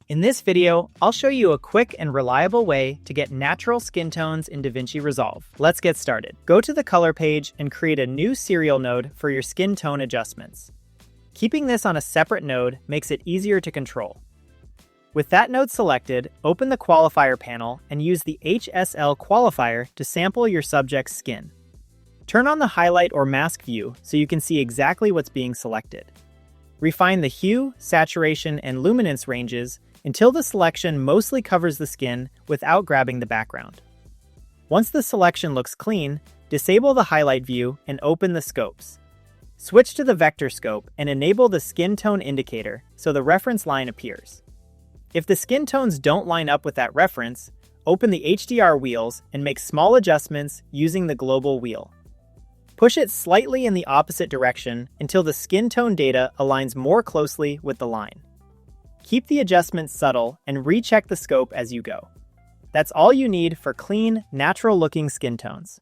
In this video, I'll show you a quick and reliable way to get natural skin tones in DaVinci Resolve. Let's get started. Go to the color page and create a new serial node for your skin tone adjustments. Keeping this on a separate node makes it easier to control. With that node selected, open the qualifier panel and use the HSL qualifier to sample your subject's skin. Turn on the highlight or mask view so you can see exactly what's being selected. Refine the hue, saturation, and luminance ranges until the selection mostly covers the skin without grabbing the background. Once the selection looks clean, disable the highlight view and open the scopes. Switch to the vectorscope and enable the skin tone indicator so the reference line appears. If the skin tones don't line up with that reference, open the HDR wheels and make small adjustments using the global wheel. Push it slightly in the opposite direction until the skin tone data aligns more closely with the line. Keep the adjustments subtle and recheck the scope as you go. That's all you need for clean, natural-looking skin tones.